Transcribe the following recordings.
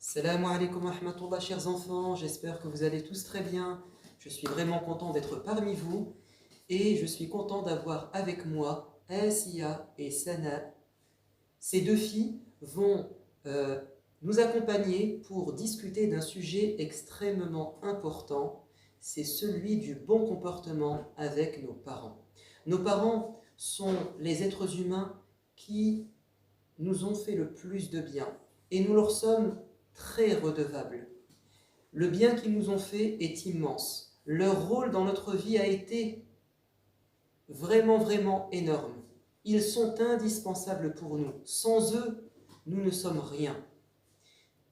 Salam alaikum wa rahmatullah, chers enfants, j'espère que vous allez tous très bien. Je suis vraiment content d'être parmi vous et je suis content d'avoir avec moi Asiya et Sana. Ces deux filles vont nous accompagner pour discuter d'un sujet extrêmement important, c'est celui du bon comportement avec nos parents. Nos parents sont les êtres humains qui nous ont fait le plus de bien et nous leur sommes très redevables. Le bien qu'ils nous ont fait est immense. Leur rôle dans notre vie a été vraiment énorme. Ils sont indispensables pour nous. Sans eux, nous ne sommes rien.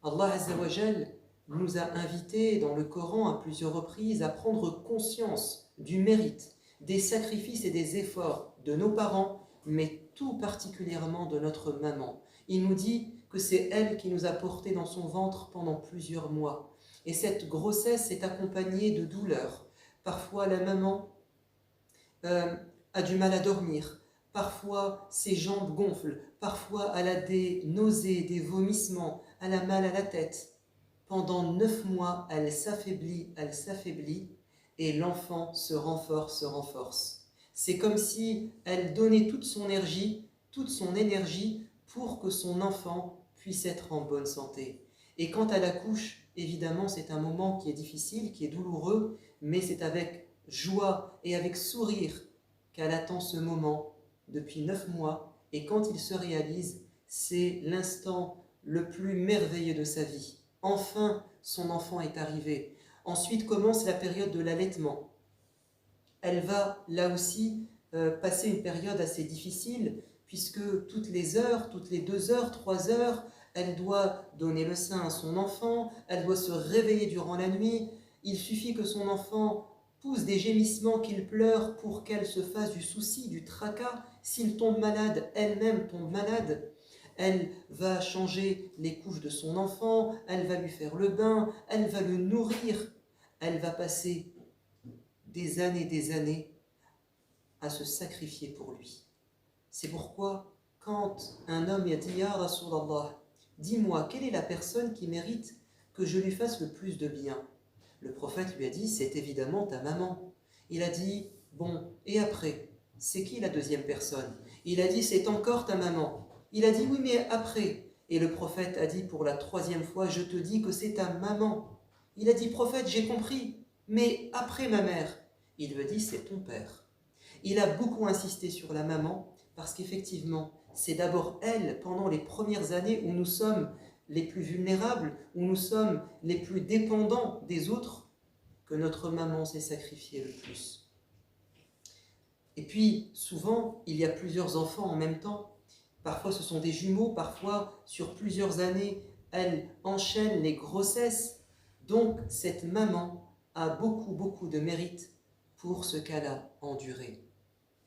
Allah Azza wa Jal nous a invités dans le Coran à plusieurs reprises à prendre conscience du mérite, des sacrifices et des efforts de nos parents, mais tout particulièrement de notre maman. Il nous dit que c'est elle qui nous a portés dans son ventre pendant plusieurs mois. Et cette grossesse est accompagnée de douleurs. Parfois, la maman a du mal à dormir. Parfois, ses jambes gonflent. Parfois, elle a des nausées, des vomissements. Elle a mal à la tête. Pendant 9 mois, elle s'affaiblit, et l'enfant se renforce. C'est comme si elle donnait toute son énergie pour que son enfant puisse être en bonne santé. Et quand elle accouche, évidemment, c'est un moment qui est difficile, qui est douloureux, mais c'est avec joie et avec sourire qu'elle attend ce moment depuis 9 mois. Et quand il se réalise, c'est l'instant le plus merveilleux de sa vie. Enfin, son enfant est arrivé. Ensuite commence la période de l'allaitement. Elle va là aussi passer une période assez difficile, puisque toutes les heures, toutes les 2 heures, 3 heures, elle doit donner le sein à son enfant, elle doit se réveiller durant la nuit. Il suffit que son enfant pousse des gémissements, qu'il pleure pour qu'elle se fasse du souci, du tracas. S'il tombe malade, elle-même tombe malade. Elle va changer les couches de son enfant, elle va lui faire le bain, elle va le nourrir. Elle va passer des années à se sacrifier pour lui. C'est pourquoi, quand un homme a dit « Ya Rasulallah, dis-moi, quelle est la personne qui mérite que je lui fasse le plus de bien ?» Le prophète lui a dit « C'est évidemment ta maman. » Il a dit « Bon, et après, c'est qui la deuxième personne ?» Il a dit « C'est encore ta maman. » Il a dit « Oui, mais après ?» Et le prophète a dit pour la 3e fois « Je te dis que c'est ta maman. » Il a dit « Prophète, j'ai compris, mais après ma mère ?» Il lui a dit « C'est ton père. » Il a beaucoup insisté sur la maman parce qu'effectivement, c'est d'abord elle, pendant les premières années où nous sommes les plus vulnérables, où nous sommes les plus dépendants des autres, que notre maman s'est sacrifiée le plus. Et puis, souvent, il y a plusieurs enfants en même temps. Parfois, ce sont des jumeaux, parfois, sur plusieurs années, elle enchaîne les grossesses. Donc, cette maman a beaucoup de mérite pour ce qu'elle a enduré.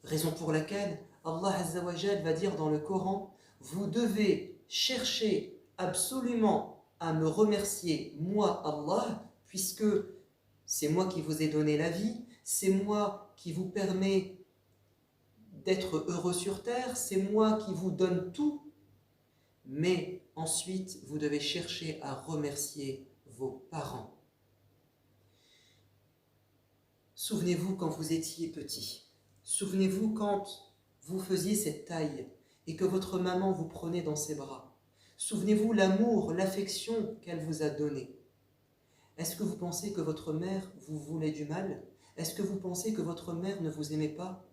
Raison pour laquelle Allah Azza wa Jal va dire dans le Coran « Vous devez chercher absolument à me remercier, moi Allah, puisque c'est moi qui vous ai donné la vie, c'est moi qui vous permet d'être heureux sur terre, c'est moi qui vous donne tout. Mais ensuite, vous devez chercher à remercier vos parents. » Souvenez-vous quand vous étiez petit. Souvenez-vous quand vous faisiez cette taille et que votre maman vous prenait dans ses bras. Souvenez-vous l'amour, l'affection qu'elle vous a donné. Est-ce que vous pensez que votre mère vous voulait du mal? Est-ce que vous pensez que votre mère ne vous aimait pas?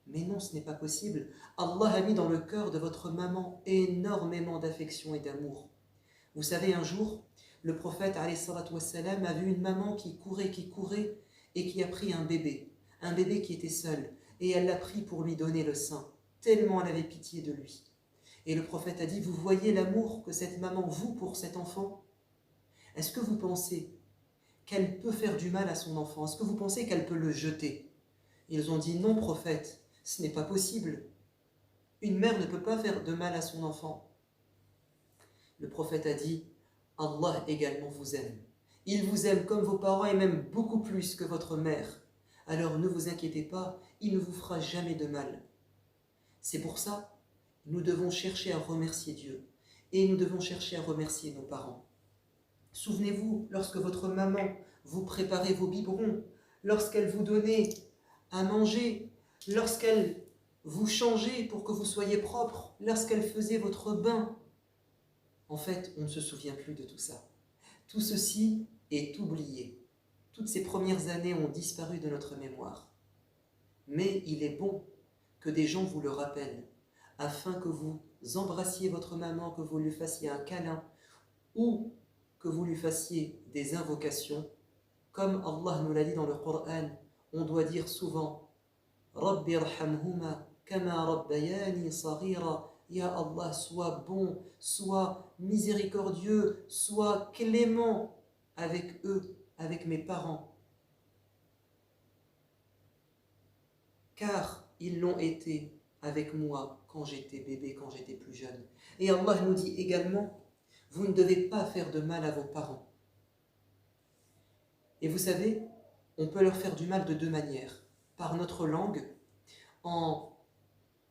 Mais non, ce n'est pas possible. Allah a mis dans le cœur de votre maman énormément d'affection et d'amour. Vous savez, un jour, le prophète alayhi salatu wassalam, a vu une maman qui courait et qui a pris un bébé qui était seul, et elle l'a pris pour lui donner le sein, tellement elle avait pitié de lui. Et le prophète a dit, vous voyez l'amour que cette maman voue pour cet enfant? Est-ce que vous pensez qu'elle peut faire du mal à son enfant? Est-ce que vous pensez qu'elle peut le jeter? Ils ont dit, non prophète, ce n'est pas possible. Une mère ne peut pas faire de mal à son enfant. Le prophète a dit, Allah également vous aime. Il vous aime comme vos parents et même beaucoup plus que votre mère. Alors ne vous inquiétez pas, il ne vous fera jamais de mal. C'est pour ça, nous devons chercher à remercier Dieu et nous devons chercher à remercier nos parents. Souvenez-vous, lorsque votre maman vous préparait vos biberons, lorsqu'elle vous donnait à manger, lorsqu'elle vous changeait pour que vous soyez propre, lorsqu'elle faisait votre bain. En fait, on ne se souvient plus de tout ça. Tout ceci est oublié. Toutes ces premières années ont disparu de notre mémoire. Mais il est bon que des gens vous le rappellent, afin que vous embrassiez votre maman, que vous lui fassiez un câlin, ou que vous lui fassiez des invocations. Comme Allah nous l'a dit dans le Coran, on doit dire souvent « Rabbi irhamhuma kama rabbayani saghira » Ya Allah, sois bon, sois miséricordieux, sois clément avec eux, avec mes parents. Car ils l'ont été avec moi quand j'étais bébé, quand j'étais plus jeune. Et Allah nous dit également, vous ne devez pas faire de mal à vos parents. Et vous savez, on peut leur faire du mal de deux manières. Par notre langue, en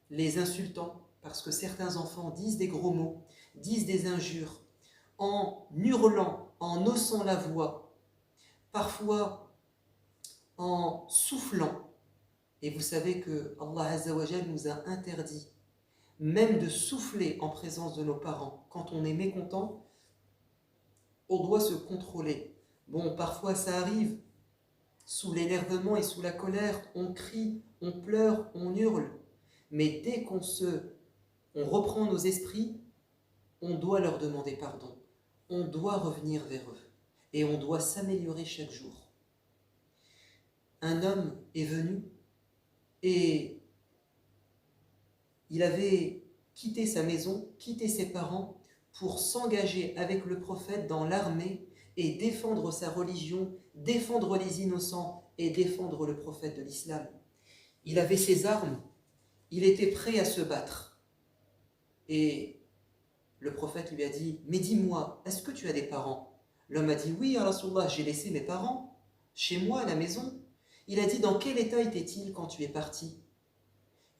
les insultant, parce que certains enfants disent des gros mots, disent des injures, en hurlant, en haussant la voix, parfois en soufflant. Et vous savez que Allah Azza wa Jal nous a interdit même de souffler en présence de nos parents. Quand on est mécontent, on doit se contrôler. Bon, parfois ça arrive, sous l'énervement et sous la colère, on crie, on pleure, on hurle. Mais dès qu'on reprend nos esprits, on doit leur demander pardon. On doit revenir vers eux. Et on doit s'améliorer chaque jour. Un homme est venu et il avait quitté sa maison, quitté ses parents pour s'engager avec le prophète dans l'armée et défendre sa religion, défendre les innocents et défendre le prophète de l'islam. Il avait ses armes, il était prêt à se battre. Et le prophète lui a dit « Mais dis-moi, est-ce que tu as des parents ?» L'homme a dit « Oui, ya Rasulallah, j'ai laissé mes parents chez moi à la maison. » Il a dit « Dans quel état étaient-ils quand tu es parti ?»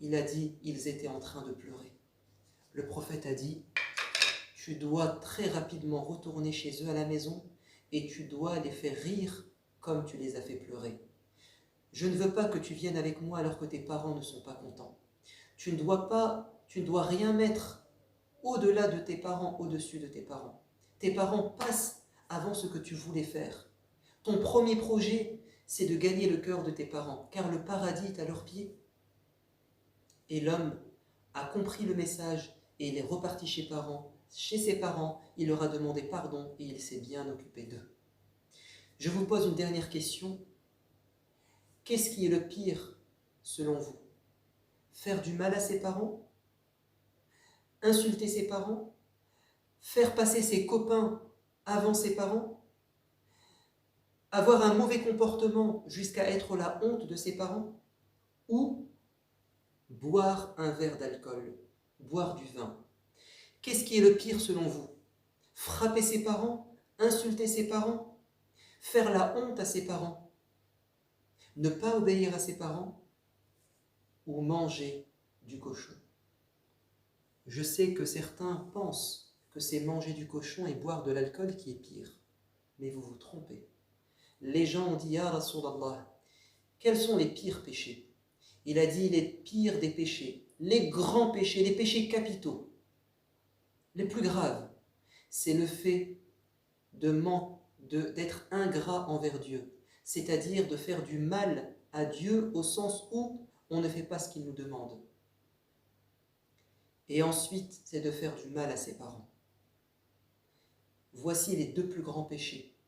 Il a dit « Ils étaient en train de pleurer. » Le prophète a dit « Tu dois très rapidement retourner chez eux à la maison et tu dois les faire rire comme tu les as fait pleurer. Je ne veux pas que tu viennes avec moi alors que tes parents ne sont pas contents. Tu ne dois rien mettre au-delà de tes parents, au-dessus de tes parents. Tes parents passent avant ce que tu voulais faire. Ton premier projet, c'est de gagner le cœur de tes parents, car le paradis est à leurs pieds. » Et l'homme a compris le message et il est reparti chez ses parents, il leur a demandé pardon et il s'est bien occupé d'eux. Je vous pose une dernière question. Qu'est-ce qui est le pire selon vous? Faire du mal à ses parents? Insulter ses parents? Faire passer ses copains avant ses parents? Avoir un mauvais comportement jusqu'à être la honte de ses parents? Ou boire un verre d'alcool, boire du vin? Qu'est-ce qui est le pire selon vous? Frapper ses parents? Insulter ses parents? Faire la honte à ses parents? Ne pas obéir à ses parents? Ou manger du cochon? Je sais que certains pensent que c'est manger du cochon et boire de l'alcool qui est pire. Mais vous vous trompez. Les gens ont dit « Ya Rasulallah, quels sont les pires péchés ?» Il a dit les pires des péchés, les grands péchés, les péchés capitaux, les plus graves. C'est le fait d'être ingrat envers Dieu, c'est-à-dire de faire du mal à Dieu au sens où on ne fait pas ce qu'il nous demande. Et ensuite, c'est de faire du mal à ses parents. Voici les deux plus grands péchés.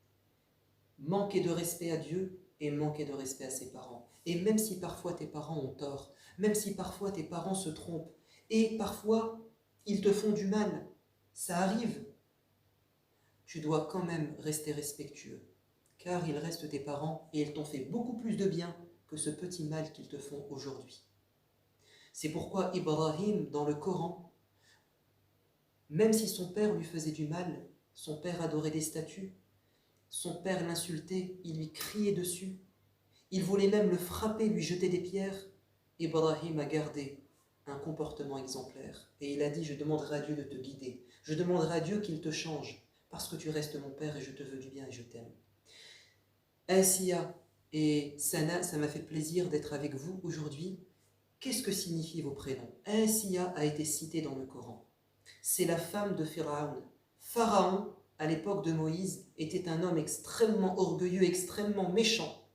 Manquer de respect à Dieu et manquer de respect à ses parents. Et même si parfois tes parents ont tort, même si parfois tes parents se trompent, et parfois ils te font du mal, ça arrive, tu dois quand même rester respectueux, car ils restent tes parents et ils t'ont fait beaucoup plus de bien que ce petit mal qu'ils te font aujourd'hui. C'est pourquoi Ibrahim, dans le Coran, même si son père lui faisait du mal, son père adorait des statues, son père l'insultait, il lui criait dessus, il voulait même le frapper, lui jeter des pierres, Ibrahim a gardé un comportement exemplaire. Et il a dit, je demanderai à Dieu de te guider, je demanderai à Dieu qu'il te change, parce que tu restes mon père et je te veux du bien et je t'aime. Asiya et Sana, ça m'a fait plaisir d'être avec vous aujourd'hui. Qu'est-ce que signifient vos prénoms? Asiya a été citée dans le Coran. C'est la femme de Pharaon. Pharaon, à l'époque de Moïse, était un homme extrêmement orgueilleux, extrêmement méchant.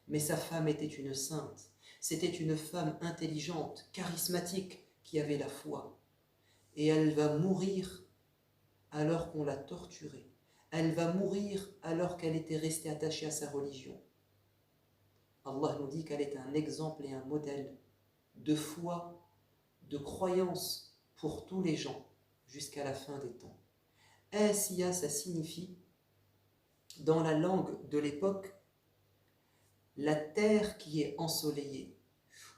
Mais sa femme était une sainte. C'était une femme intelligente, charismatique, qui avait la foi. Et elle va mourir alors qu'on l'a torturée. Elle va mourir alors qu'elle était restée attachée à sa religion. Allah nous dit qu'elle est un exemple et un modèle de foi, de croyance pour tous les gens jusqu'à la fin des temps. Asiya, ça signifie, dans la langue de l'époque, la terre qui est ensoleillée.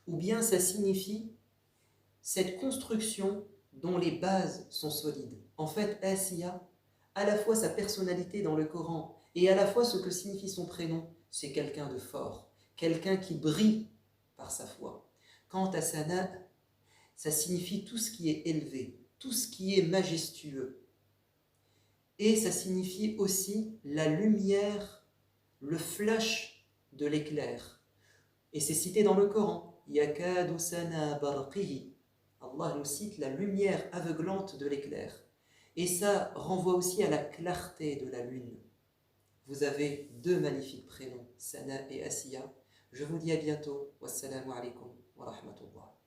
Ou bien ça signifie cette construction dont les bases sont solides. En fait, Asiya, à la fois sa personnalité dans le Coran et à la fois ce que signifie son prénom, c'est quelqu'un de fort, quelqu'un qui brille par sa foi. Quant à Sana, ça signifie tout ce qui est élevé, tout ce qui est majestueux. Et ça signifie aussi la lumière, le flash de l'éclair. Et c'est cité dans le Coran. Yakadu sana barqihi. Allah nous cite la lumière aveuglante de l'éclair. Et ça renvoie aussi à la clarté de la lune. Vous avez deux magnifiques prénoms, Sana et Asiya. Je vous dis à bientôt. Wassalamu alaikum wa rahmatullah.